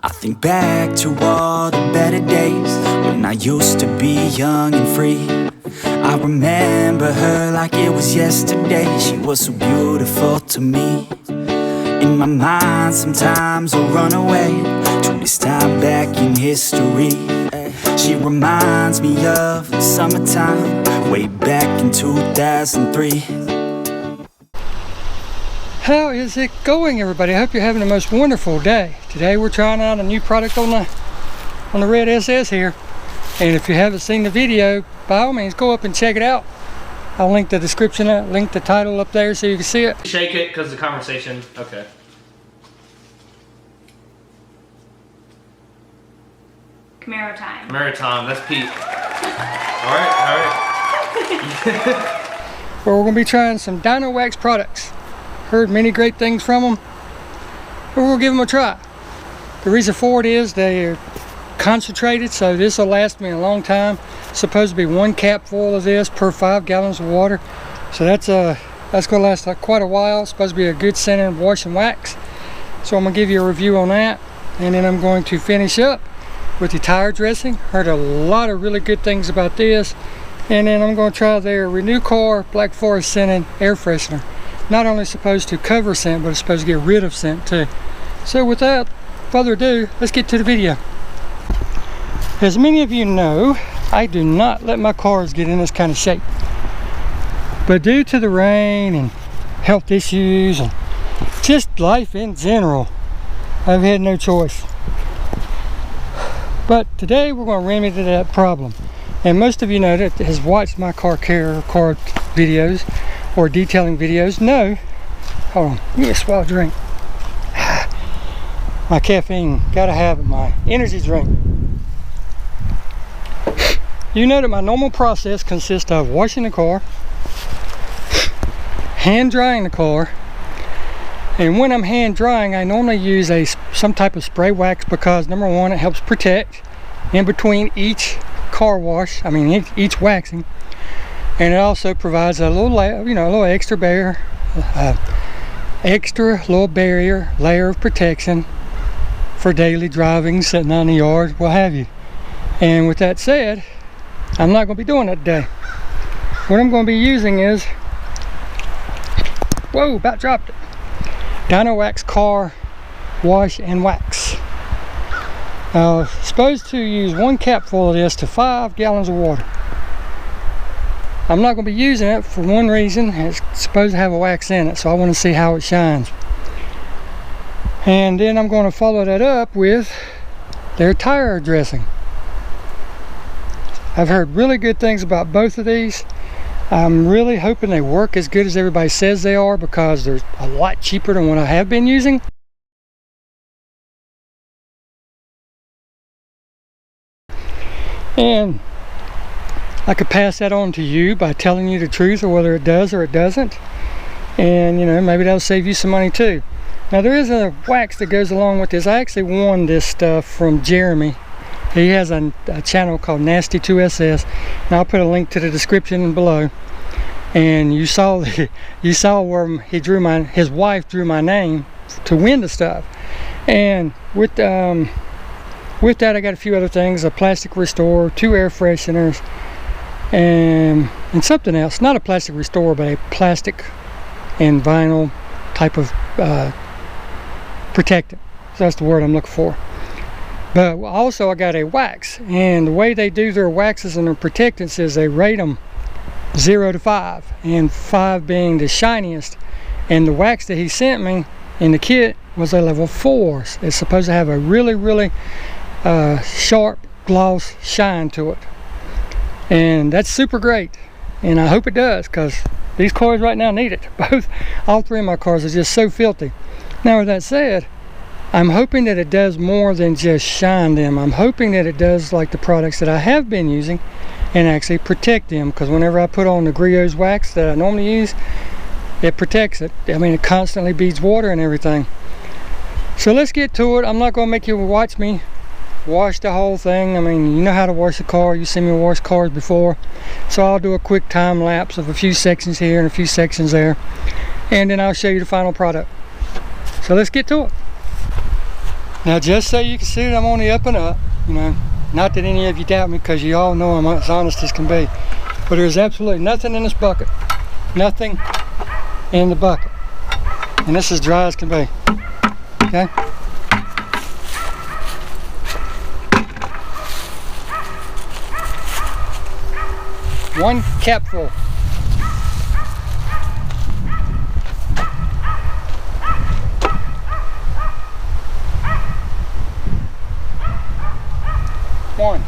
I think back to all the better days when I used to be young and free. I remember her like it was yesterday. She was so beautiful to me. In my mind sometimes I'll run away to this time back in history. She reminds me of the summertime way back in 2003. How is it going, everybody? I hope you're having the most wonderful day. Today we're trying out a new product on the red SS here. And if you haven't seen the video, by all means go up and check it out. I'll link the description, link the title up there so you can see it. Shake it because the conversation, okay. Camaro time. Camaro time, that's Pete. Alright. Well, we're going to be trying some Dinowax products. Heard many great things from them, but we'll give them a try. The reason for it is they're concentrated, so this will last me a long time. It's supposed to be 1 cap full of this per 5 gallons of water, so that's going to last quite a while. It's supposed to be a good scented wash and wax, so I'm going to give you a review on that, and then I'm going to finish up with the tire dressing. Heard a lot of really good things about this, and then I'm going to try their Renew Car Black Forest scented air freshener. Not only supposed to cover scent, but it's supposed to get rid of scent too. So without further ado, let's get to the video. As many of you know, I do not let my cars get in this kind of shape. But due to the rain and health issues and just life in general, I've had no choice. But today we're going to remedy that problem. And most of you know that has watched my car care car videos or detailing videos know, hold on, give me a swallow drink. My caffeine, gotta have it, my energy drink. You know that my normal process consists of washing the car, hand drying the car, and when I'm hand drying I normally use some type of spray wax because number one, it helps protect in between each car wash, each waxing. And it also provides a little, little extra barrier, layer of protection for daily driving, sitting on the yard, what have you. And with that said, I'm not going to be doing that today. What I'm going to be using is, whoa, about dropped it, Dinowax Car Wash and Wax. Supposed to use 1 cap full of this to 5 gallons of water. I'm not going to be using it for one reason. It's supposed to have a wax in it, so I want to see how it shines. And then I'm going to follow that up with their tire dressing. I've heard really good things about both of these. I'm really hoping they work as good as everybody says they are because they're a lot cheaper than what I have been using. And I could pass that on to you by telling you the truth or whether it does or it doesn't. And maybe that'll save you some money too. Now there is a wax that goes along with this. I actually won this stuff from Jeremy. He has a channel called Nasty 2SS, and I'll put a link to the description below. And you saw where his wife drew my name to win the stuff. And with that I got a few other things: a plastic restorer, 2 air fresheners, and something else, not a plastic restorer but a plastic and vinyl type of protectant. So that's the word I'm looking for. But also I got a wax, and the way they do their waxes and their protectants is they rate them 0 to 5, and 5 being the shiniest. And the wax that he sent me in the kit was a level 4. It's supposed to have a really sharp gloss shine to it. And that's super great, and I hope it does because these cars right now need it. All 3 of my cars are just so filthy. Now with that said, I'm hoping that it does more than just shine them. I'm hoping that it does like the products that I have been using and actually protect them, because whenever I put on the Griots wax that I normally use, it protects it. It constantly beads water and everything. So let's get to it. I'm not going to make you watch me wash the whole thing. You know how to wash a car. You've seen me wash cars before. So I'll do a quick time lapse of a few sections here and a few sections there, and then I'll show you the final product. So let's get to it. Now just so you can see that I'm on the up and up, you know, not that any of you doubt me because you all know I'm as honest as can be, but there's absolutely nothing in this bucket. Nothing in the bucket. And this is dry as can be. Okay? One capful. One.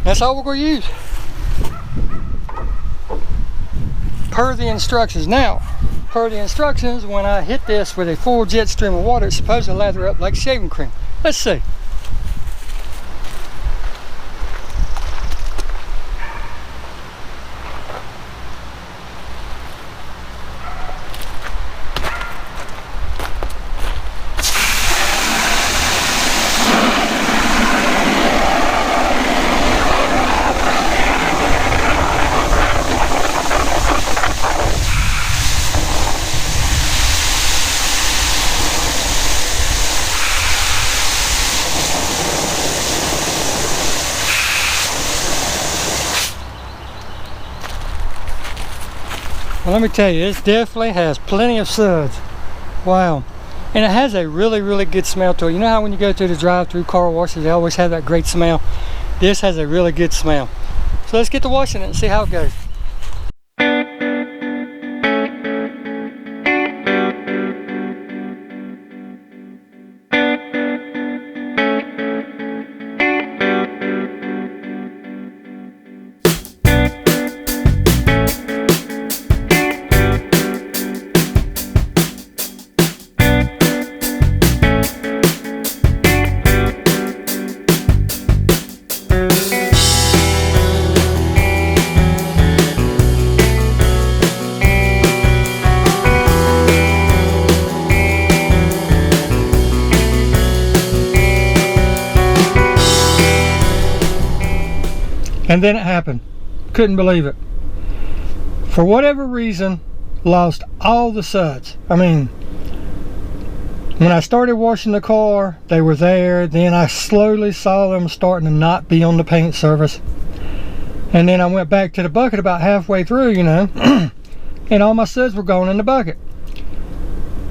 That's all we're going to use. Per the instructions. Now, per the instructions, when I hit this with a full jet stream of water, it's supposed to lather up like shaving cream. Let's see. Well, let me tell you, this definitely has plenty of suds. Wow. And it has a really, really good smell to it. You know how when you go to the drive-through car washes, they always have that great smell? This has a really good smell. So let's get to washing it and see how it goes. And then it happened. Couldn't believe it. For whatever reason, lost all the suds. I mean, when I started washing the car, they were there. Then I slowly saw them starting to not be on the paint surface. And then I went back to the bucket about halfway through, you know, and all my suds were gone in the bucket.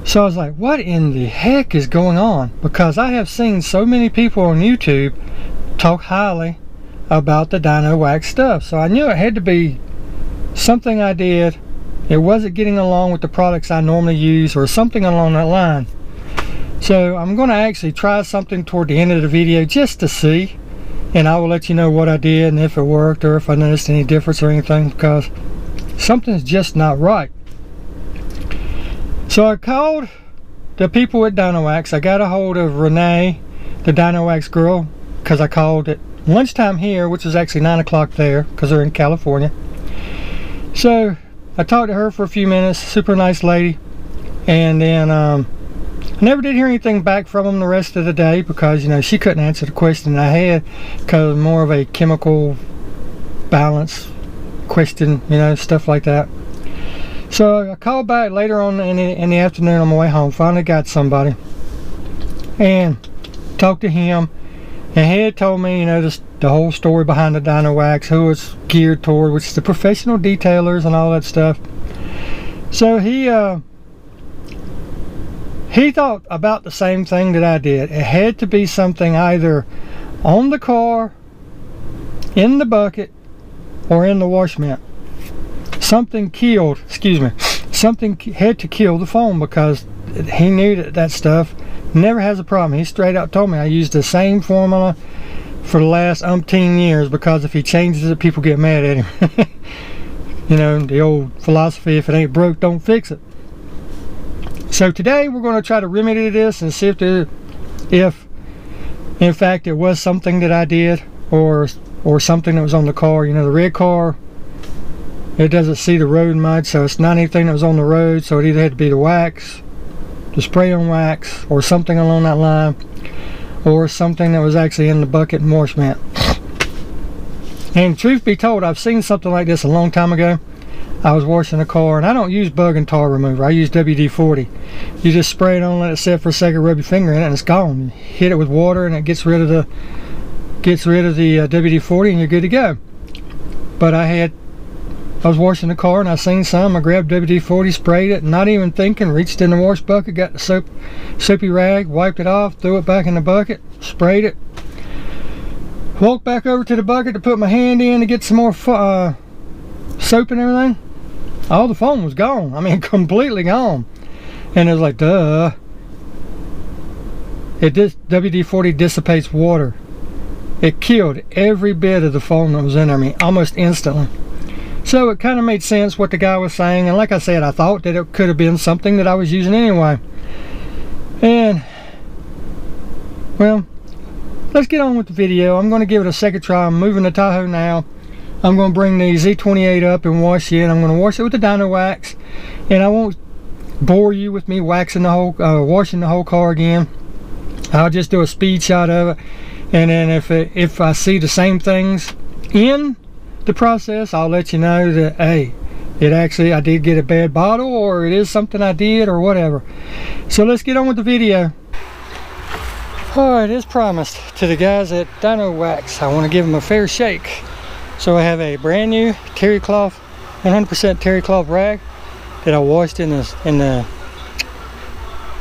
So I was like, what in the heck is going on? Because I have seen so many people on YouTube talk highly about the Dinowax stuff, so I knew it had to be something I did. It wasn't getting along with the products I normally use or something along that line. So I'm going to actually try something toward the end of the video just to see, and I will let you know what I did and if it worked or if I noticed any difference or anything, because something's just not right. So I called the people at Dinowax. I got a hold of Renee, the Dinowax girl, because I called at lunchtime here, which is actually 9 o'clock there because they're in California. So I talked to her for a few minutes. Super nice lady. And then I never did hear anything back from them the rest of the day because, you know, she couldn't answer the question I had because more of a chemical balance question, you know, stuff like that. So I called back later on in the afternoon on my way home. Finally got somebody and talked to him. And he had told me, you know, the whole story behind the Dinowax, who it's geared toward, which is the professional detailers and all that stuff. So he thought about the same thing that I did. It had to be something either on the car, in the bucket, or in the wash mitt. Something killed, something had to kill the foam because he knew that stuff never has a problem. He straight out told me I used the same formula for the last umpteen years because if he changes it, people get mad at him. You know, the old philosophy, if it ain't broke, don't fix it. So today we're going to try to remedy this and see if in fact it was something that I did or something that was on the car. You know, the red car, it doesn't see the road much, so it's not anything that was on the road, so it either had to be the wax, the spray on wax, or something along that line, or something that was actually in the bucket and wash mat. And truth be told, I've seen something like this a long time ago. I was washing a car, and I don't use bug and tar remover. I use WD-40. You just spray it on, let it sit for a second, rub your finger in it, and it's gone. You hit it with water, and it gets rid of the WD-40, and you're good to go. But I was washing the car, and I seen some. I grabbed WD-40, sprayed it, not even thinking, reached in the wash bucket, got the soapy rag, wiped it off, threw it back in the bucket, sprayed it. Walked back over to the bucket to put my hand in to get some more soap and everything. All the foam was gone. I mean, completely gone. And it was like, duh. WD-40 dissipates water. It killed every bit of the foam that was in there, I mean, almost instantly. So it kind of made sense what the guy was saying. And like I said, I thought that it could have been something that I was using anyway. And, well, let's get on with the video. I'm going to give it a second try. I'm moving the Tahoe now. I'm going to bring the Z28 up and wash it. I'm going to wash it with the Dinowax, and I won't bore you with me washing the whole car again. I'll just do a speed shot of it, and then if I see the same things in the process, I'll let you know that, hey, I did get a bad bottle, or it is something I did, or whatever. So let's get on with the video. Alright, as promised to the guys at Dinowax, I want to give them a fair shake. So I have a brand new terry cloth, 100% terry cloth rag that I washed in the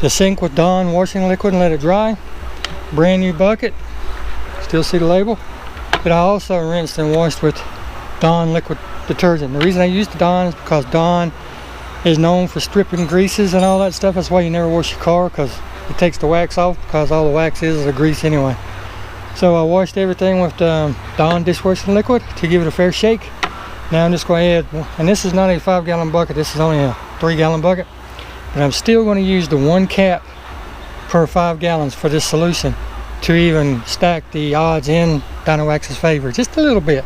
sink with Dawn washing liquid and let it dry. Brand new bucket, still see the label. But I also rinsed and washed with Dawn liquid detergent. The reason I use the Dawn is because Dawn is known for stripping greases and all that stuff. That's why you never wash your car, because it takes the wax off, because all the wax is a grease anyway. So I washed everything with Dawn dishwashing liquid to give it a fair shake. Now I'm just going to add, and this is not a 5-gallon bucket, this is only a 3-gallon bucket, but I'm still going to use the 1 cap per 5 gallons for this solution to even stack the odds in Dinowax's favor, just a little bit.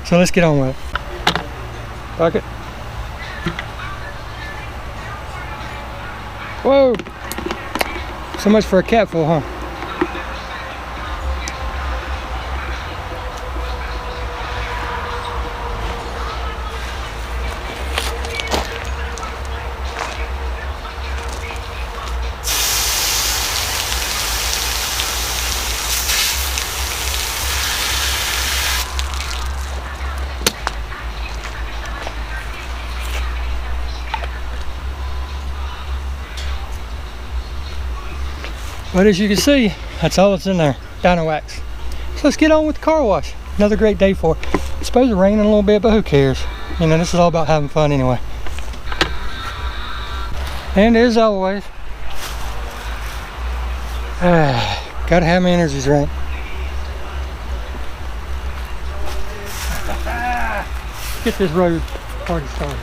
So let's get on with it. Bucket. Whoa! So much for a capful, huh? But as you can see, that's all that's in there, Dinowax. So let's get on with the car wash. Another great day for it. It's supposed to rain a little bit, but who cares? You know, this is all about having fun anyway. And as always, gotta have my energies right. Get this road party started.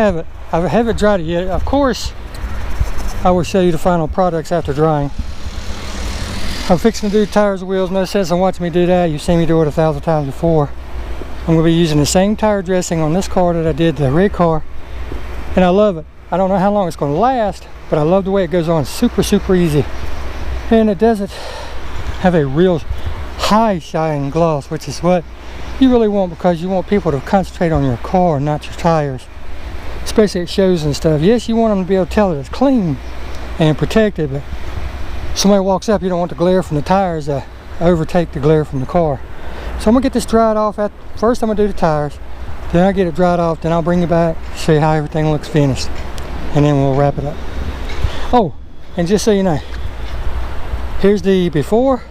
have it. I haven't dried it yet. Of course, I will show you the final products after drying. I'm fixing to do tires and wheels. No sense in watching me do that. You've seen me do it 1,000 times before. I'm going to be using the same tire dressing on this car that I did the red car. And I love it. I don't know how long it's going to last, but I love the way it goes on. Super, super easy. And it doesn't have a real high shine gloss, which is what you really want, because you want people to concentrate on your car, not your tires. Especially at shows and stuff. Yes, you want them to be able to tell that it's clean and protected, but somebody walks up, you don't want the glare from the tires to overtake the glare from the car. So I'm gonna get this dried off. First I'm gonna do the tires, then I get it dried off, then I'll bring it back, show you how everything looks finished, and then we'll wrap it up. Oh, and just so you know, here's the before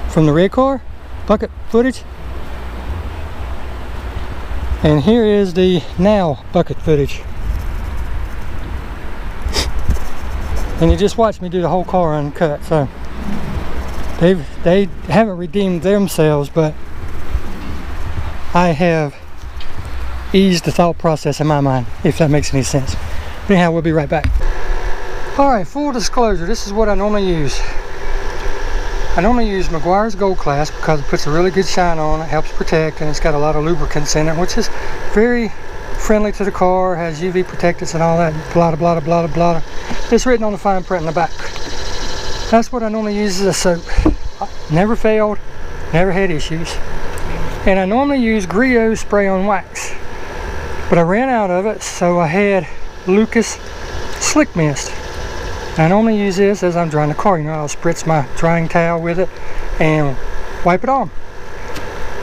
from the red car, bucket footage. And here is the now bucket footage. And you just watched me do the whole car uncut, so they haven't redeemed themselves, but I have eased the thought process in my mind, if that makes any sense. But anyhow, we'll be right back. Alright, full disclosure, this is what I normally use. I normally use Meguiar's Gold Class because it puts a really good shine on it, helps protect, and it's got a lot of lubricants in it, which is very friendly to the car, has UV protectants and all that, blah blah blah blah blah. It's written on the fine print in the back. That's what I normally use as a soap. Never failed, never had issues. And I normally use Griot spray on wax, but I ran out of it, so I had Lucas Slick Mist. I normally use this as I'm drying the car. You know, I'll spritz my drying towel with it and wipe it on.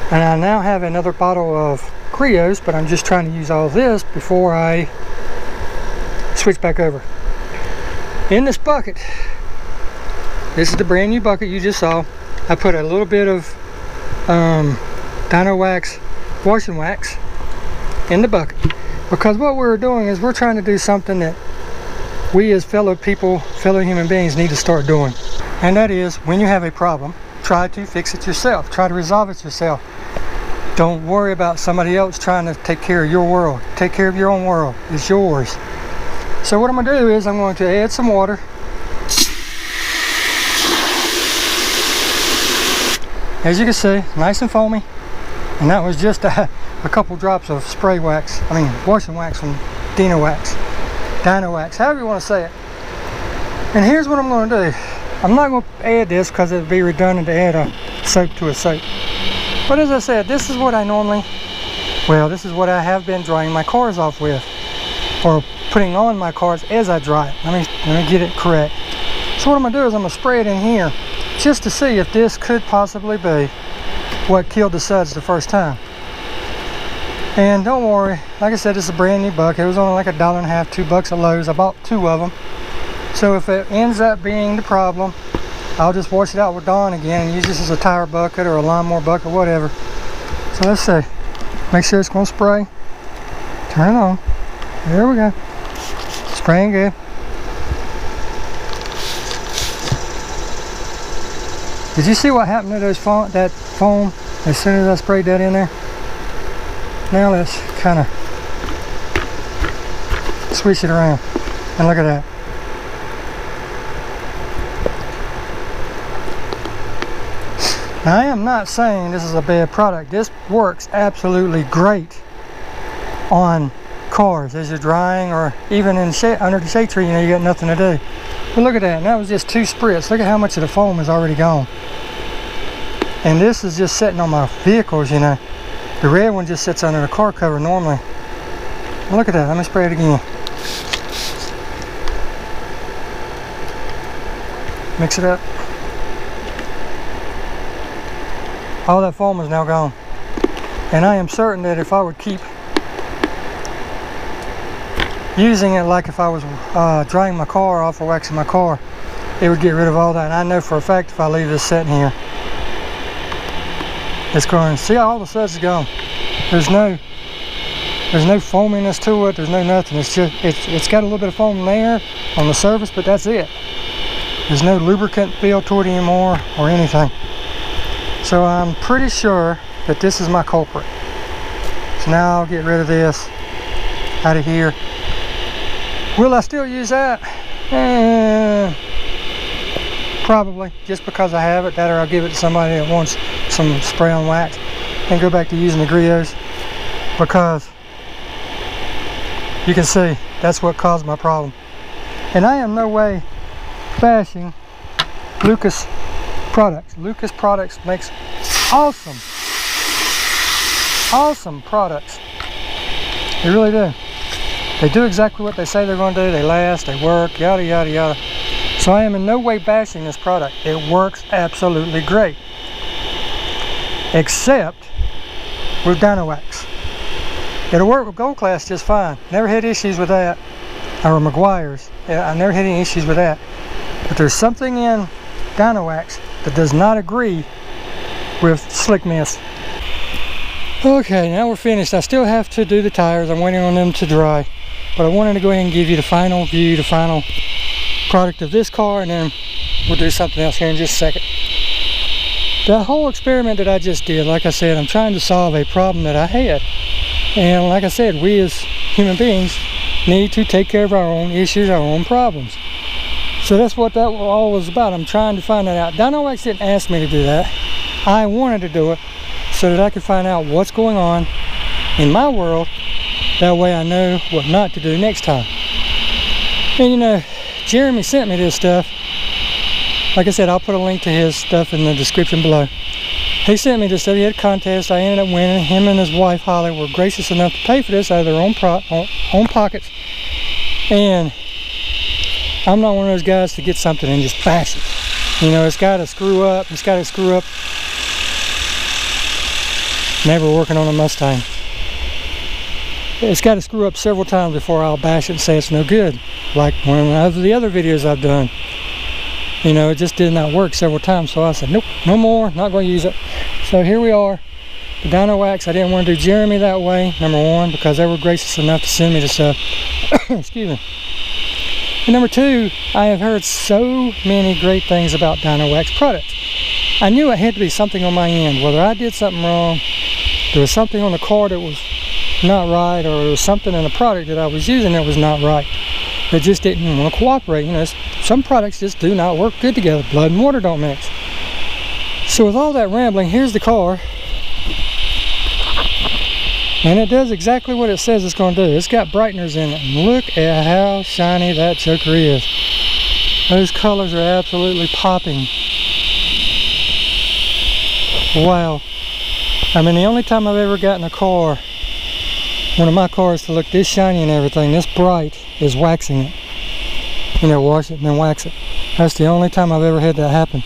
And I now have another bottle of Griots, but I'm just trying to use all this before I switch back over. In this bucket, this is the brand new bucket you just saw. I put a little bit of Dinowax washing wax in the bucket, because what we're doing is we're trying to do something that we as fellow people, fellow human beings need to start doing. And that is, when you have a problem, try to fix it yourself. Try to resolve it yourself. Don't worry about somebody else trying to take care of your world. Take care of your own world. It's yours. So what I'm going to do is I'm going to add some water. As you can see, nice and foamy. And that was just a couple drops of spray wax, washing wax from Dinowax. Dinowax, however you want to say it. And here's what I'm going to do. I'm not going to add this because it would be redundant to add a soap to a soap. But as I said, this is what I normally, this is what I have been drying my cars off with, or putting on my cars as I dry it. Let me get it correct. So what I'm going to do is I'm going to spray it in here just to see if this could possibly be what killed the suds the first time. And don't worry, like I said, it's a brand new bucket. It was only like $1.50, $2 at Lowe's. I bought 2 of them. So if it ends up being the problem, I'll just wash it out with Dawn again and use this as a tire bucket or a lawnmower bucket, whatever. So let's see. Make sure it's going to spray. Turn it on. There we go. Spraying good. Did you see what happened to that foam as soon as I sprayed that in there? Now let's kind of switch it around and look at that. Now, I am not saying this is a bad product. This works absolutely great on cars as you're drying, or even in under the shade tree, you know, you got nothing to do. But look at that, and that was just 2 spritz. Look at how much of the foam is already gone. And this is just sitting on my vehicles, you know. The red one just sits under the car cover normally. Look at that, let me spray it again. Mix it up. All that foam is now gone. And I am certain that if I would keep using it like if I was drying my car off or waxing my car, it would get rid of all that. And I know for a fact if I leave this sitting here, it's going, see how all the suds is gone. There's no foaminess to it, there's no nothing. It's just, it's got a little bit of foam there on the surface, but that's it. There's no lubricant feel to it anymore or anything. So I'm pretty sure that this is my culprit. So now I'll get rid of this out of here. Will I still use that? Probably, just because I have it. That, or I'll give it to somebody that wants some spray on wax and go back to using the griots, because you can see that's what caused my problem. And I am no way bashing Lucas products. Lucas products makes awesome products. They really do. They do exactly what they say they're going to do. They last, they work, yada yada yada. So I am in no way bashing this product. It works absolutely great, except with Dinowax. It'll work with Gold Class just fine. Never had issues with that. Or McGuire's. Yeah, I never had any issues with that. But there's something in Dinowax that does not agree with Slick Mist. Okay, now we're finished. I still have to do the tires. I'm waiting on them to dry. But I wanted to go ahead and give you the final view, the final product of this car, and then we'll do something else here in just a second. The whole experiment that I just did, like I said, I'm trying to solve a problem that I had. And like I said, we as human beings need to take care of our own issues, our own problems. So that's what that all was about. I'm trying to find that out. Dinowax didn't ask me to do that. I wanted to do it so that I could find out what's going on in my world. That way I know what not to do next time. And you know, Jeremy sent me this stuff. Like I said, I'll put a link to his stuff in the description below. He sent me this stuff. He had a contest. I ended up winning. Him and his wife Holly were gracious enough to pay for this out of their own pockets. And I'm not one of those guys to get something and just bash it. You know, it's got to screw up. It's got to screw up. Never working on a Mustang. It's got to screw up several times before I'll bash it and say it's no good. Like one of the other videos I've done. You know, it just did not work several times. So I said, nope, no more, not going to use it. So here we are. The Dinowax, I didn't want to do Jeremy that way, number one, because they were gracious enough to send me the stuff. Excuse me. And number two, I have heard so many great things about Dinowax products. I knew it had to be something on my end. Whether I did something wrong, there was something on the car that was not right, or there was something in the product that I was using that was not right. That just didn't want to cooperate. You know, some products just do not work good together. Blood and water don't mix. So with all that rambling, here's the car. And it does exactly what it says it's going to do. It's got brighteners in it. And look at how shiny that joker is. Those colors are absolutely popping. Wow. I mean, the only time I've ever gotten a car, one of my cars, to look this shiny and everything, this bright, is waxing it. You know, wash it and then wax it. That's the only time I've ever had that happen.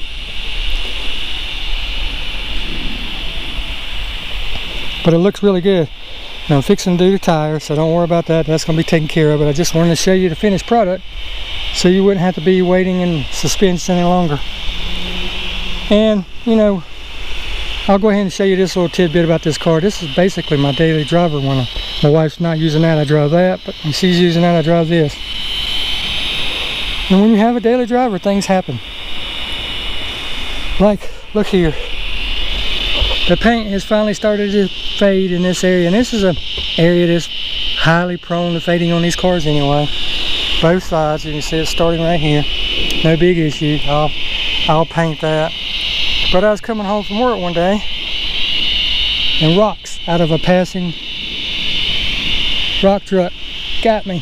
But it looks really good. Now I'm fixing to do the tires, so don't worry about that. That's going to be taken care of. But I just wanted to show you the finished product so you wouldn't have to be waiting in suspense any longer. And, you know, I'll go ahead and show you this little tidbit about this car. This is basically my daily driver. When my wife's not using that, I drive that. But when she's using that, I drive this. And when you have a daily driver, things happen. Like, look here. The paint has finally started to fade in this area. And this is an area that's highly prone to fading on these cars anyway. Both sides, you can see it's starting right here. No big issue. I'll paint that. But I was coming home from work one day, and rocks out of a passing rock truck got me.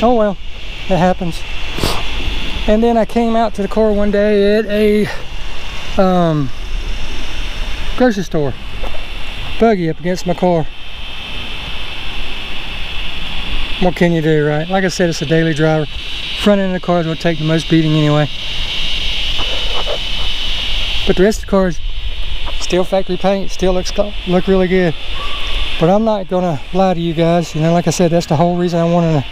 Oh well, it happens. And then I came out to the car one day at a grocery store. Buggy up against my car. What can you do, right? Like I said, it's a daily driver. Front end of the car is going to take the most beating anyway. But the rest of the car is still factory paint, still look really good. But I'm not gonna lie to you guys. You know, like I said, that's the whole reason I wanted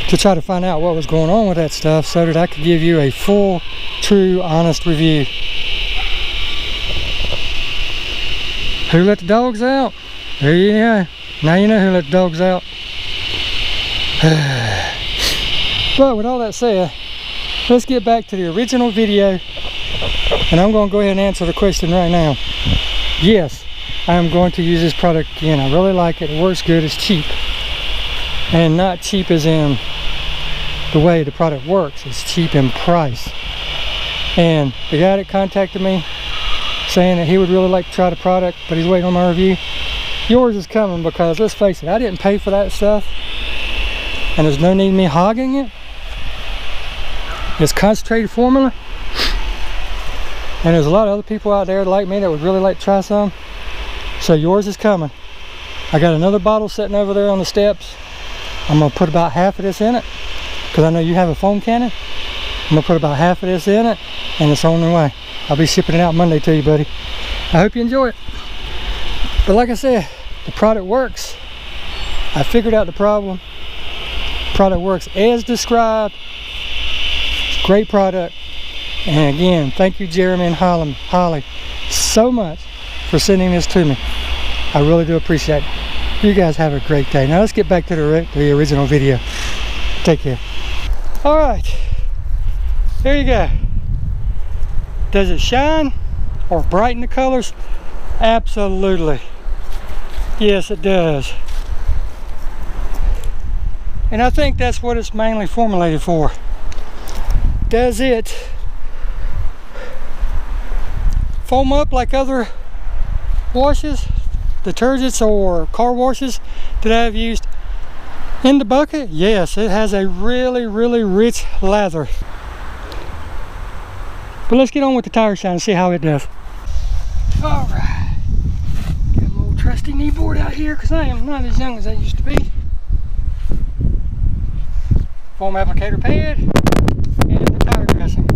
to try to find out what was going on with that stuff, so that I could give you a full, true, honest review. Who let the dogs out? There you go. Now you know who let the dogs out. But with all that said, let's get back to the original video. And I'm going to go ahead and answer the question right now. Yes, I am going to use this product again. I really like it. It works good. It's cheap. And not cheap as in the way the product works. It's cheap in price. And the guy that contacted me saying that he would really like to try the product, but he's waiting on my review. Yours is coming, because let's face it, I didn't pay for that stuff. And there's no need in me hogging it. It's concentrated formula. And there's a lot of other people out there like me that would really like to try some. So yours is coming. I got another bottle sitting over there on the steps. I'm going to put about half of this in it, because I know you have a foam cannon. I'm going to put about half of this in it, and it's on the way. I'll be shipping it out Monday to you, buddy. I hope you enjoy it. But like I said, the product works. I figured out the problem. The product works as described. It's a great product. And again, thank you, Jeremy and Holly, so much for sending this to me. I really do appreciate it. You guys have a great day. Now let's get back to the original video. Take care. All right, there you go. Does it shine or brighten the colors? Absolutely. Yes, it does. And I think that's what it's mainly formulated for. Does it foam up like other washes, detergents or car washes that I've used in the bucket? Yes, it has a really, really rich lather. But let's get on with the tire shine and see how it does. All right, got my old trusty knee board out here, because I am not as young as I used to be. Foam applicator pad and the tire dressing.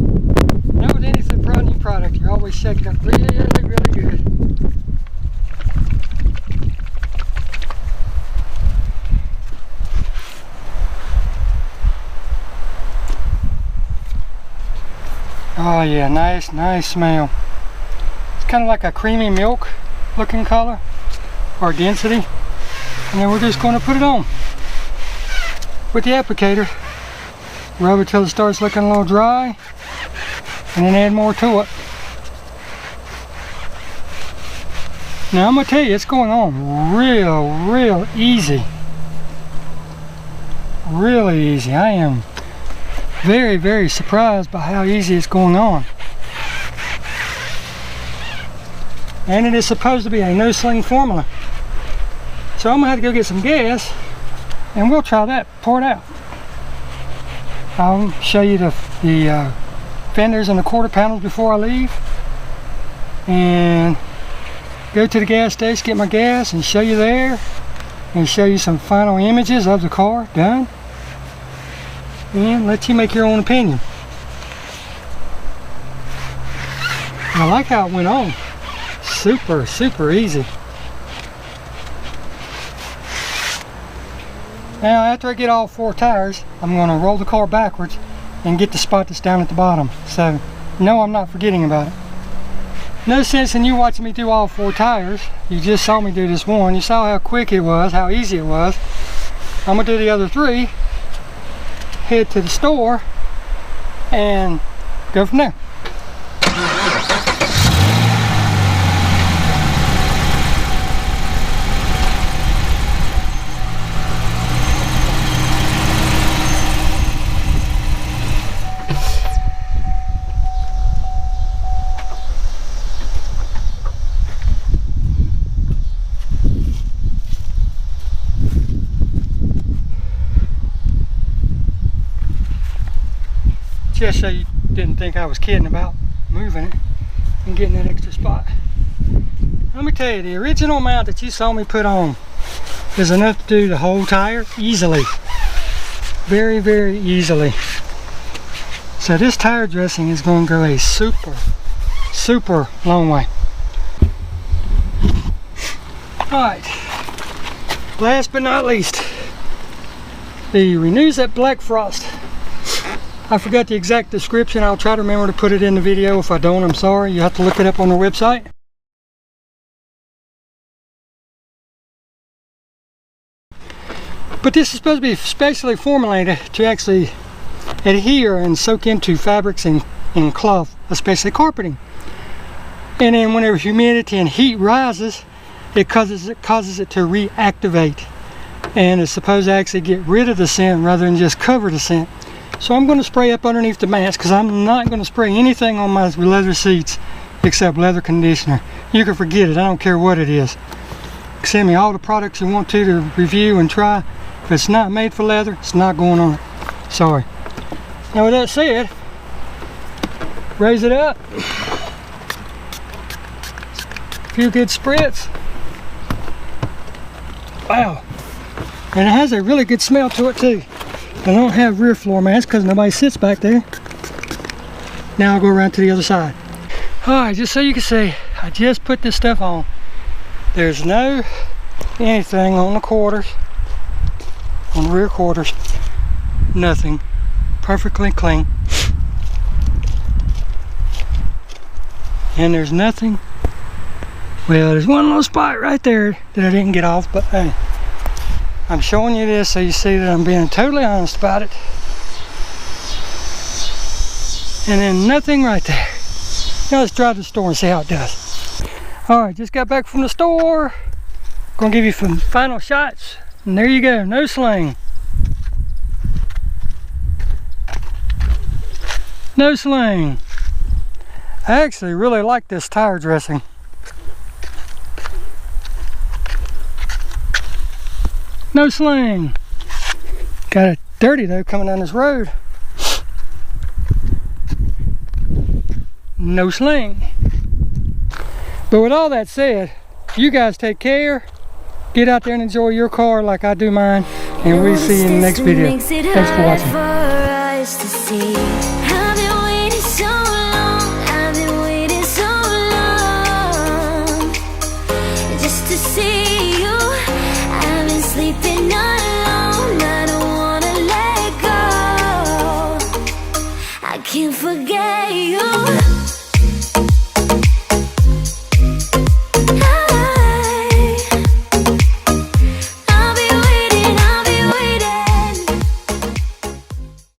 Know with anything new product, you're always shaking up really, really good. Oh yeah, nice smell. It's kind of like a creamy milk looking color or density. And then we're just going to put it on with the applicator. Rub it till it starts looking a little dry, and then add more to it. Now I'm going to tell you, it's going on real easy. Really easy. I am very surprised by how easy it's going on. And it is supposed to be a no sling formula. So I'm going to have to go get some gas, and we'll try that, pour it out. I'll show you the fenders and the quarter panels before I leave, and go to the gas station, get my gas, and show you there, and show you some final images of the car done, and let you make your own opinion. And I like how it went on. Super easy. Now after I get all 4 tires, I'm going to roll the car backwards and get the spot that's down at the bottom. So no, I'm not forgetting about it. No sense in you watching me do all 4 tires. You just saw me do this one. You saw how quick it was, how easy it was. I'm going to do the other 3, head to the store, and go from there. Just so you didn't think I was kidding about moving it and getting that extra spot. Let me tell you, the original amount that you saw me put on is enough to do the whole tire easily. Very easily. So this tire dressing is going to go a super long way. Alright, last but not least, the Renews That Black Frost. I forgot the exact description. I'll try to remember to put it in the video. If I don't, I'm sorry. You have to look it up on the website. But this is supposed to be specially formulated to actually adhere and soak into fabrics and cloth, especially carpeting. And then whenever humidity and heat rises, it causes it to reactivate, and it's supposed to actually get rid of the scent rather than just cover the scent. So I'm going to spray up underneath the mats, because I'm not going to spray anything on my leather seats except leather conditioner. You can forget it. I don't care what it is. Send me all the products you want to review and try. If it's not made for leather, it's not going on it. Sorry. Now with that said, raise it up. A few good spritz. Wow. And it has a really good smell to it too. I don't have rear floor mats because nobody sits back there. Now I'll go around to the other side. Alright, just so you can see, I just put this stuff on. There's no anything on the quarters, on the rear quarters. Nothing. Perfectly clean. And there's nothing. Well, there's one little spot right there that I didn't get off, but hey, I'm showing you this so you see that I'm being totally honest about it. And then nothing right there. Now let's drive to the store and see how it does. Alright, just got back from the store. Gonna give you some final shots. And there you go, no sling. No sling. I actually really like this tire dressing. No sling. Got it dirty though coming down this road. No sling. But with all that said, you guys take care. Get out there and enjoy your car like I do mine. And we'll see you in the next video. Thanks for watching. Just to see you, I've been sleeping alone.